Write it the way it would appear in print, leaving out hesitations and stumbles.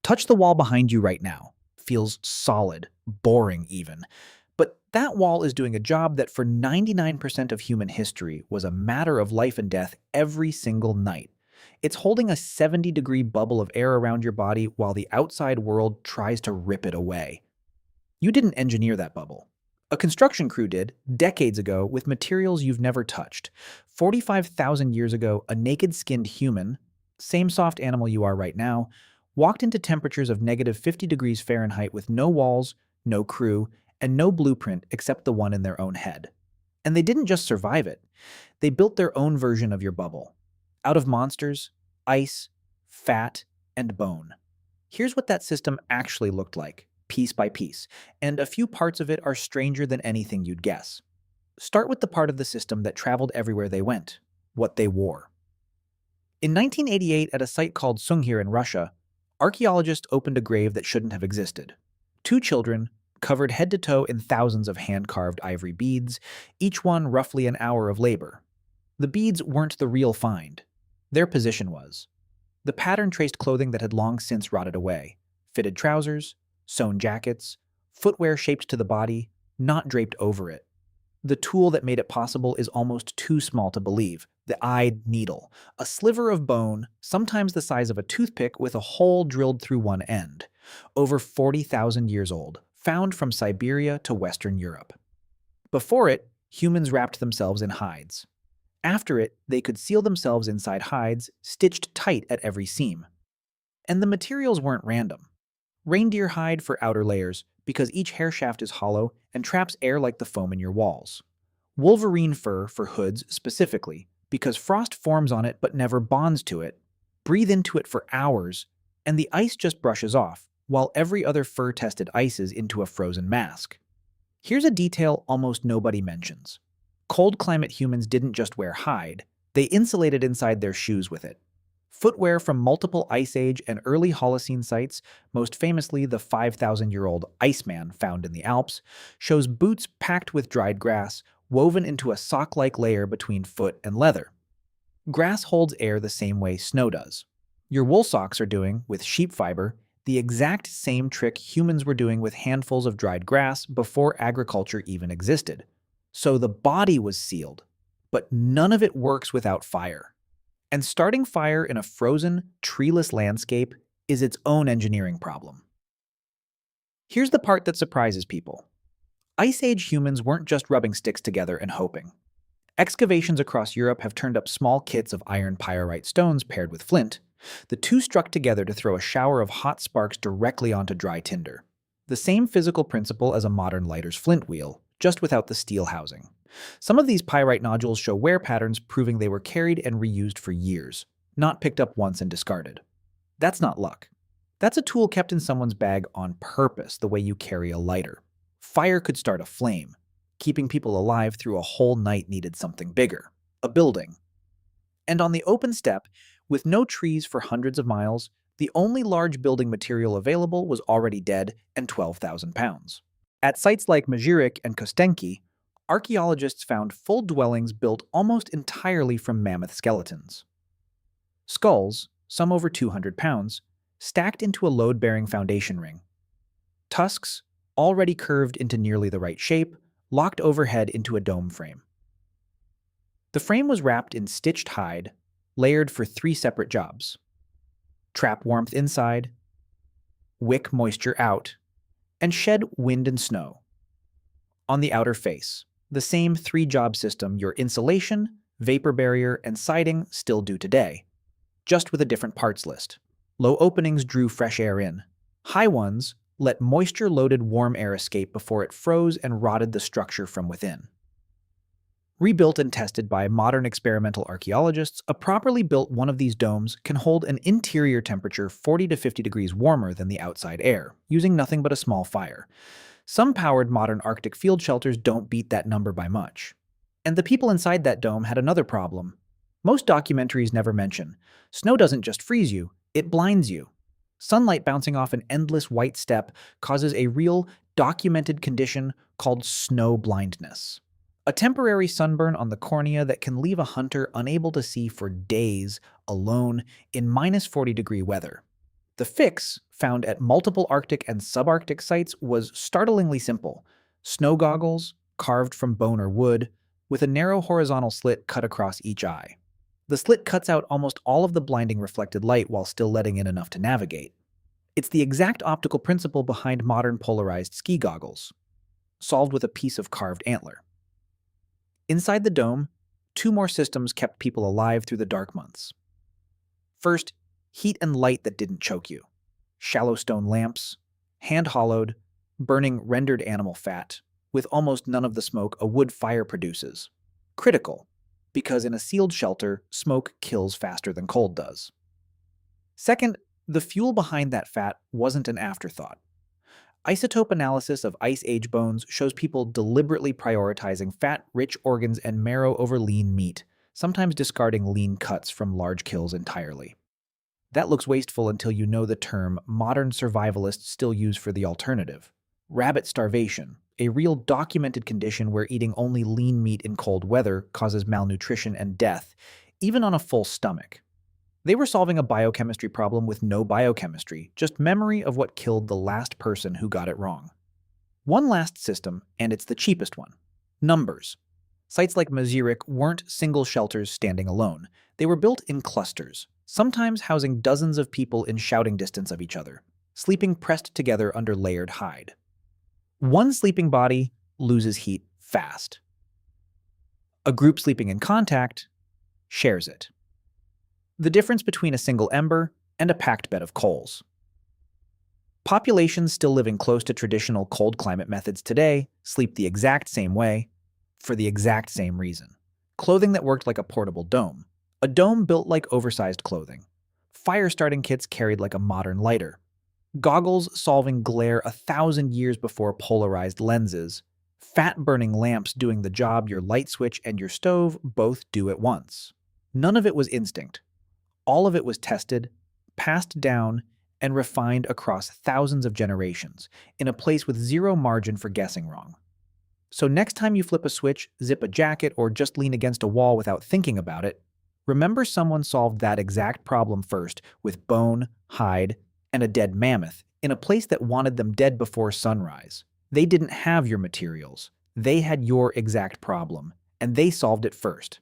Touch the wall behind you right now. Feels solid, boring even. But that wall is doing a job that for 99% of human history was a matter of life and death every single night. It's holding a 70-degree bubble of air around your body while the outside world tries to rip it away. You didn't engineer that bubble. A construction crew did, decades ago, with materials you've never touched. 45,000 years ago, a naked-skinned human, same soft animal you are right now, walked into temperatures of negative 50 degrees Fahrenheit with no walls, no crew, and no blueprint except the one in their own head. And they didn't just survive it. They built their own version of your bubble. Out of monsters, ice, fat, and bone. Here's what that system actually looked like, piece by piece, and a few parts of it are stranger than anything you'd guess. Start with the part of the system that traveled everywhere they went, what they wore. In 1988, at a site called Sunghir in Russia, archaeologists opened a grave that shouldn't have existed. Two children, covered head to toe in thousands of hand-carved ivory beads, each one roughly an hour of labor. The beads weren't the real find. Their position was. The pattern traced clothing that had long since rotted away. Fitted trousers, sewn jackets, footwear shaped to the body, not draped over it. The tool that made it possible is almost too small to believe. The eyed needle, a sliver of bone, sometimes the size of a toothpick with a hole drilled through one end. Over 40,000 years old, found from Siberia to Western Europe. Before it, humans wrapped themselves in hides. After it, they could seal themselves inside hides, stitched tight at every seam. And the materials weren't random. Reindeer hide for outer layers, because each hair shaft is hollow and traps air like the foam in your walls. Wolverine fur for hoods specifically, because frost forms on it but never bonds to it. Breathe into it for hours, and the ice just brushes off, while every other fur tested ices into a frozen mask. Here's a detail almost nobody mentions. Cold climate humans didn't just wear hide, they insulated inside their shoes with it. Footwear from multiple Ice Age and early Holocene sites, most famously the 5,000-year-old Iceman found in the Alps, shows boots packed with dried grass, woven into a sock-like layer between foot and leather. Grass holds air the same way snow does. Your wool socks are doing, with sheep fiber, the exact same trick humans were doing with handfuls of dried grass before agriculture even existed. So the body was sealed, but none of it works without fire. And starting fire in a frozen, treeless landscape is its own engineering problem. Here's the part that surprises people. Ice Age humans weren't just rubbing sticks together and hoping. Excavations across Europe have turned up small kits of iron pyrite stones paired with flint. The two struck together to throw a shower of hot sparks directly onto dry tinder. The same physical principle as a modern lighter's flint wheel, just without the steel housing. Some of these pyrite nodules show wear patterns proving they were carried and reused for years, not picked up once and discarded. That's not luck. That's a tool kept in someone's bag on purpose, the way you carry a lighter. Fire could start a flame. Keeping people alive through a whole night needed something bigger, a building. And on the open steppe, with no trees for hundreds of miles, the only large building material available was already dead and 12,000 pounds. At sites like Majirik and Kostenki, archaeologists found full dwellings built almost entirely from mammoth skeletons. Skulls, some over 200 pounds, stacked into a load-bearing foundation ring. Tusks, already curved into nearly the right shape, locked overhead into a dome frame. The frame was wrapped in stitched hide, layered for 3 separate jobs. Trap warmth inside, wick moisture out, and shed wind and snow. On the outer face, the same 3-job system your insulation, vapor barrier, and siding still do today, just with a different parts list. Low openings drew fresh air in. High ones let moisture-loaded warm air escape before it froze and rotted the structure from within. Rebuilt and tested by modern experimental archaeologists, a properly built one of these domes can hold an interior temperature 40 to 50 degrees warmer than the outside air, using nothing but a small fire. Some powered modern Arctic field shelters don't beat that number by much. And the people inside that dome had another problem. Most documentaries never mention. Snow doesn't just freeze you, it blinds you. Sunlight bouncing off an endless white steppe causes a real, documented condition called snow blindness. A temporary sunburn on the cornea that can leave a hunter unable to see for days, alone, in -40-degree weather. The fix, found at multiple Arctic and subarctic sites was startlingly simple. Snow goggles, carved from bone or wood, with a narrow horizontal slit cut across each eye. The slit cuts out almost all of the blinding reflected light while still letting in enough to navigate. It's the exact optical principle behind modern polarized ski goggles, solved with a piece of carved antler. Inside the dome, two more systems kept people alive through the dark months. First, heat and light that didn't choke you. Shallow stone lamps, hand-hollowed, burning rendered animal fat, with almost none of the smoke a wood fire produces. Critical, because in a sealed shelter, smoke kills faster than cold does. Second, the fuel behind that fat wasn't an afterthought. Isotope analysis of Ice Age bones shows people deliberately prioritizing fat-rich organs and marrow over lean meat, sometimes discarding lean cuts from large kills entirely. That looks wasteful until you know the term modern survivalists still use for the alternative. Rabbit starvation, a real documented condition where eating only lean meat in cold weather causes malnutrition and death, even on a full stomach. They were solving a biochemistry problem with no biochemistry, just memory of what killed the last person who got it wrong. One last system, and it's the cheapest one. Numbers. Sites like Mazirik weren't single shelters standing alone. They were built in clusters, sometimes housing dozens of people in shouting distance of each other, sleeping pressed together under layered hide. One sleeping body loses heat fast. A group sleeping in contact shares it. The difference between a single ember and a packed bed of coals. Populations still living close to traditional cold climate methods today sleep the exact same way for the exact same reason. Clothing that worked like a portable dome. A dome built like oversized clothing. Fire starting kits carried like a modern lighter. Goggles solving glare 1,000 years before polarized lenses. Fat-burning lamps doing the job your light switch and your stove both do at once. None of it was instinct. All of it was tested, passed down, and refined across thousands of generations, in a place with zero margin for guessing wrong. So next time you flip a switch, zip a jacket, or just lean against a wall without thinking about it, remember someone solved that exact problem first with bone, hide, and a dead mammoth in a place that wanted them dead before sunrise. They didn't have your materials. They had your exact problem, and they solved it first.